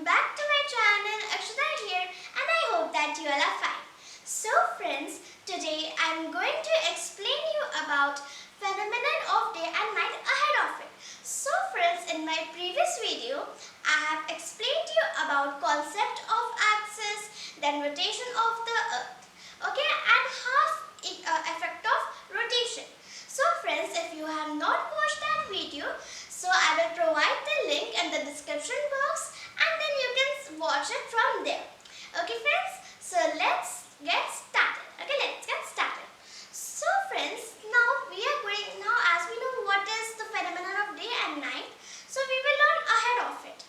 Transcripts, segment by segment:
welcome back to my channel. Akshita here, and I hope that you all are fine. So friends, today I am going to explain you about phenomenon of day and night ahead of it. So friends, in my previous video I have explained to you about concept of axis, then rotation of the earth, okay, and half effect of rotation. So friends, if you have not watched that video, so I will provide the link in the description box and then you can watch it from there. Okay friends, so let's get started. Okay, let's get started. So friends, now we are going, now as we know what is the phenomenon of day and night, so we will learn ahead of it.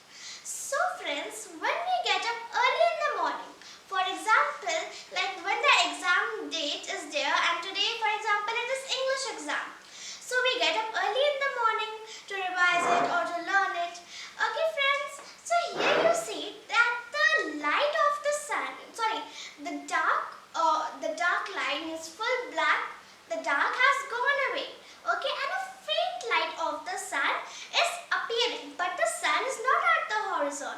So friends, when we get up early in the morning, for example, like when the exam date is there and today for example it is English exam. So we get up early in the morning to revise it or to learn it. Okay friends, so here you see that the light of the sun, the dark line is full black, the dark has gone away. Okay, and a faint light of the sun is appearing, but the sun is not at the horizon.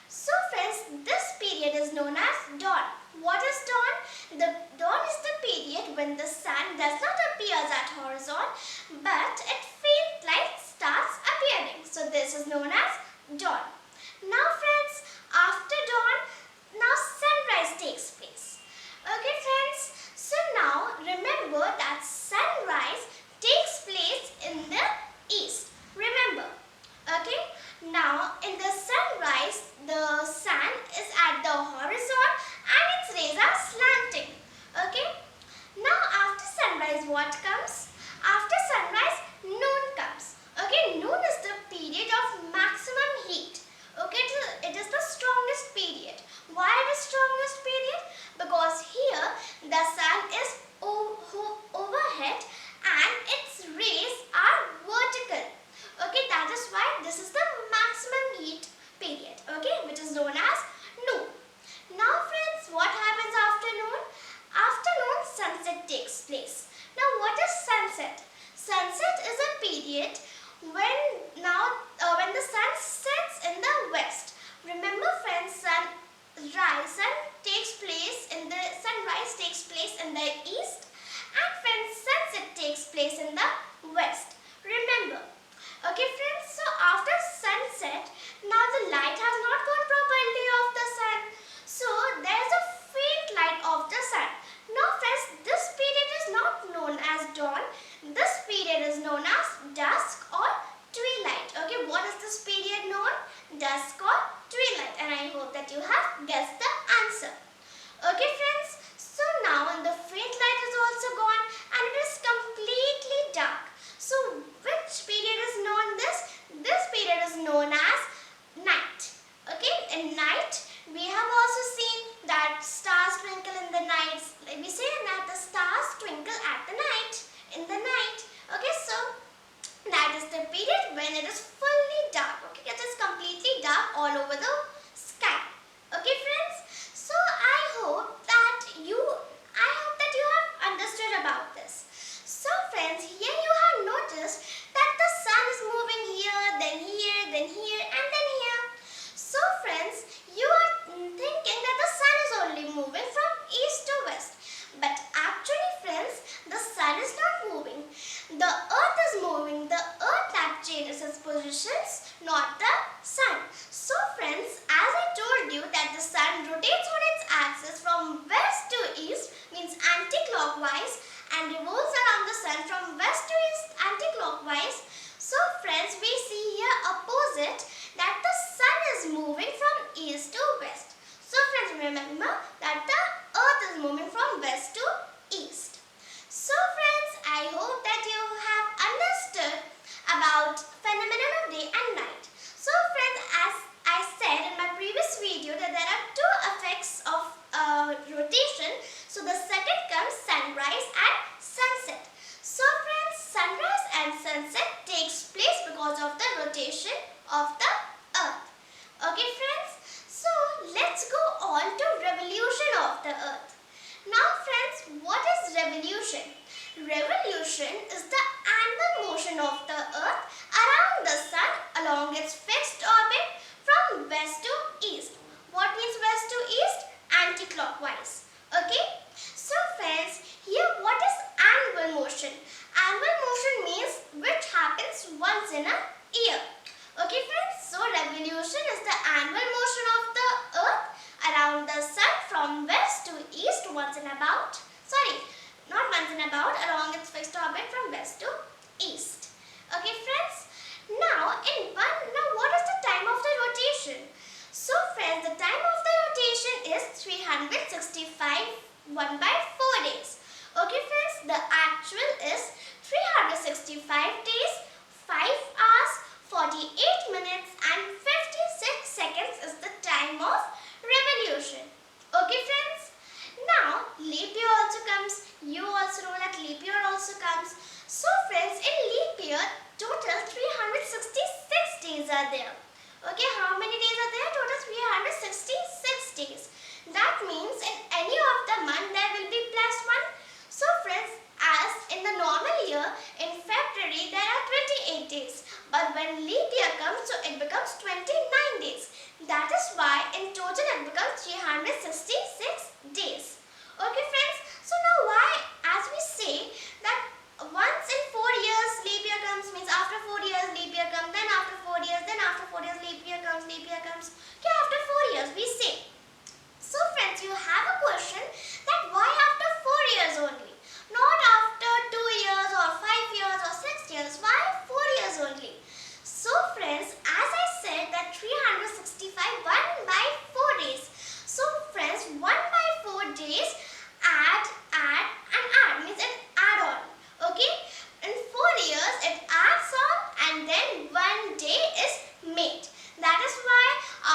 So friends, this period is known as dawn. What is dawn? The dawn is the period when the sun does not appear at horizon, but a faint light starts appearing. So this is known as dawn. Now friends, after dawn, now sunrise takes place. Okay friends, so now remember that sunrise takes place in the east. Remember, okay? Now in the sunrise, the sun is at the horizon and its rays are slanting. Okay? Now after sunrise what comes? After sunrise, noon comes. Okay, noon is the period of maximum heat. Okay, it is the strongest period. Why the strongest period? Because here the sun is overhead and its rays are vertical. Okay, that is why this is the maximum heat period, okay, which is known as noon. Now friends, what happens after noon? After noon, sunset takes place. Now what is sunset? Sunset is a period when the sun sets in the west. Remember friends, sunrise takes place in the east and friends, sunset takes place in the west. Remember. Okay friends, so after sunset, now the light has not gone properly of the sun. So there is a faint light of the sun. Now friends, this period is not known as dawn. This period is known as dusk or twilight. Okay, what is this period known? Dusk or twilight. And I hope that you have guessed the answer. Okay friends, so now the faint light is also gone and it is completely dark. So which period is known this? This period is known as night. Okay, in night we have also seen that stars twinkle in the night. Like we say that the stars twinkle at the night, in the night. Okay, so that is the period when it is fully dark. Okay, it is completely dark all over the sky. Okay friends, so I hope that you have understood about this. So friends, here you have noticed that the sun is moving here, then here, then here and then here. So friends, you are thinking that the sun is only moving from east to west. But actually friends, the sun is not moving. The earth is moving. The earth that changes its positions, not the sun. So friends, as I told you that the sun rotates on its axis from west to east, means anti-clockwise, and revolves around the sun from west to east anti-clockwise. So friends, we see here opposite that the sun is moving from east to west. So friends, remember that the earth is moving from west to east. So friends, I hope that you have understood about phenomenon of day and night. So happens once in a year. Okay friends, so revolution is the annual motion of the earth around the sun from west to east once in about, not once in about, along its fixed orbit from west to east. Okay friends, now what is the time of the rotation? So friends, the time of the rotation is 365 1 by 4 days. Okay friends, the actual is 365 days, 5 hours, 48 minutes and 56 seconds is the time of revolution. Okay friends, now leap year also comes. You also know that leap year also comes. So friends, in leap year total 366 days are there. Okay, how many days are there? Total 366 days. That means in any of the month there will be +1. So friends, as in the normal year, in February there are 28 days. But when leap year comes, so it becomes 29 days. That is why in total it becomes 366 days. Okay friends, so now why, as we say that once in 4 years leap year comes, means after 4 years leap year comes, then after 4 years, then after 4 years leap year comes. Okay, after 4 years we say. So friends, you have a question that why after 4 years only? Not after 2 years or 5 years or 6 years. Why 4 years only? So friends, as I said that 365 1 by 4 days. So friends, 1 by 4 days add means it add on. Okay, in 4 years it adds on and then 1 day is made. That is why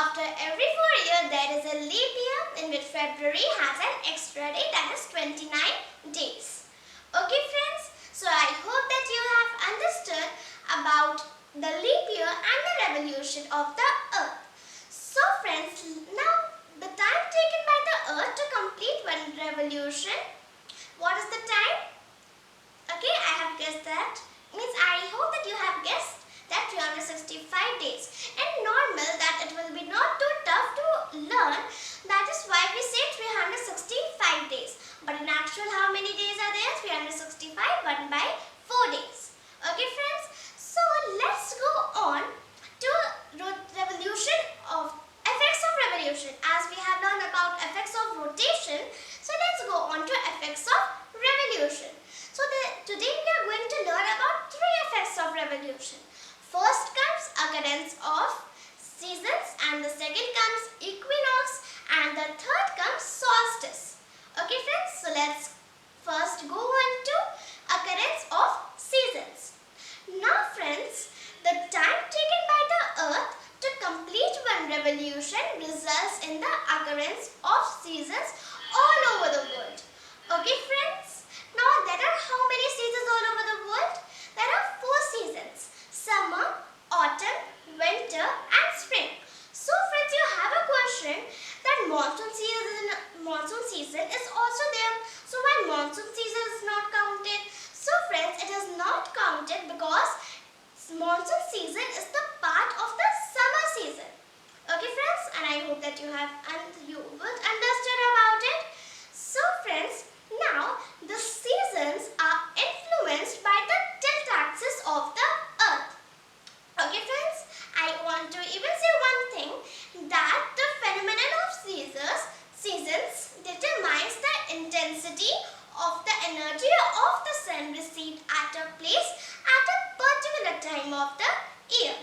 after every 4 years there is a leap year in which February has an extra day, that is 29 days. Okay friends, so I hope that you have understood about the leap year and the revolution of the earth. So friends, now the time taken by the earth to complete one revolution, what is the time? Okay, I have guessed that. Means I hope that you have guessed that 365 days. And normal that it will be not too tough to learn. That is why we say 365 days. But in actual, how many days are there? 365 1 by 4 days. Okay friends. So let's go on to revolution of effects of revolution. As we have learned about effects of rotation, so let's go on to effects of revolution. So today we are going to learn about 3 effects of revolution. First comes occurrence of seasons, and the second comes equinox, and the third comes solstice. Okay friends, so let's first go on to occurrence of seasons. Now friends, the time taken by the earth to complete one revolution results in the occurrence of seasons all over the world. Okay friends, now there are how many seasons all over the world? There are 4 seasons: summer, autumn, winter and spring. So friends, you have a question that monsoon season is also there. So why monsoon season is not counted? So friends, it is not counted because monsoon season is the part of the summer season. Okay friends, and I hope that you would understood about it. So friends, now the seasons are influenced by the tilt axis of the earth. Okay friends, I want to even say one thing, that the phenomenon of seasons determines the intensity of the energy of the sun received at a place at a particular time of the year.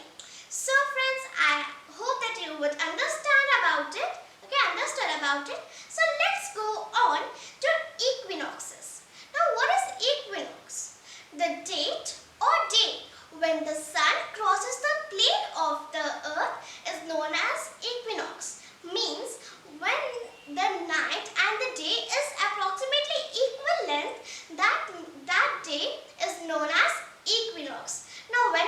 So friends, I hope that you would understand about it. Okay, understood about it. So let's go on to equinoxes. Now what is equinox? The date or day when the sun crosses the plane of the earth is known as equinox. Means when the night and the day is approximately equal length, that day is known as equinox. Now when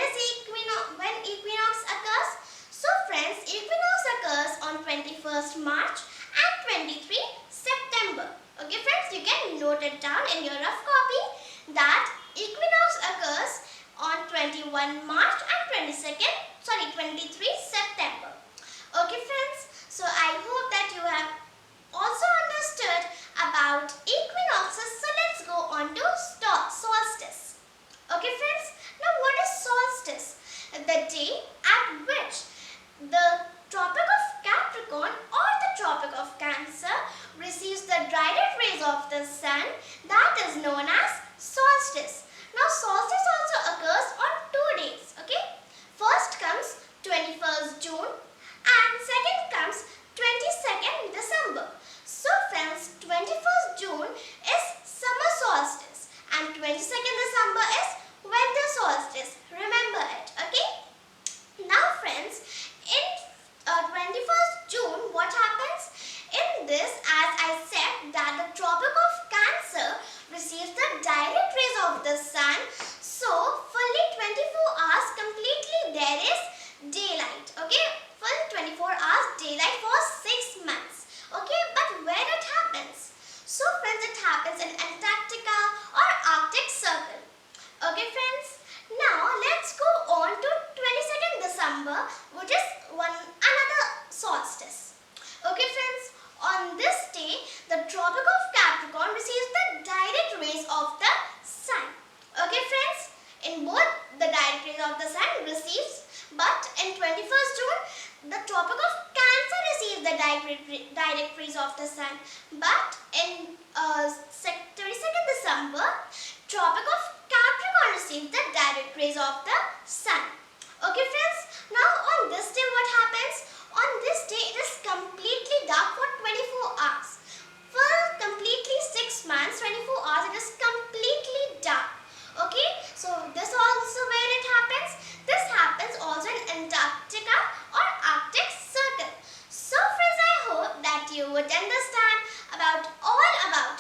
equinox occurs? So friends, equinox occurs on 21st March and 23 September. Okay friends, you can note it down in your rough copy that equinox occurs on 21 March and 23 September. Okay friends, so I hope that you have also understood about equinoxes. So let's go on to solstice. Okay friends, now what is solstice? December, which is another solstice. Okay friends, on this day, the Tropic of Capricorn receives the direct rays of the sun. Okay friends, in both the direct rays of the sun receives, but in 21st June, the Tropic of Cancer receives the direct rays of the sun, but in 22nd December, Tropic of Capricorn receives the direct rays of the sun. Okay friends, now on this day what happens? On this day it is completely dark for 24 hours. For completely 6 months, 24 hours it is completely dark. Okay, so this also where it happens? This happens also in Antarctica or Arctic Circle. So friends, I hope that you would understand all about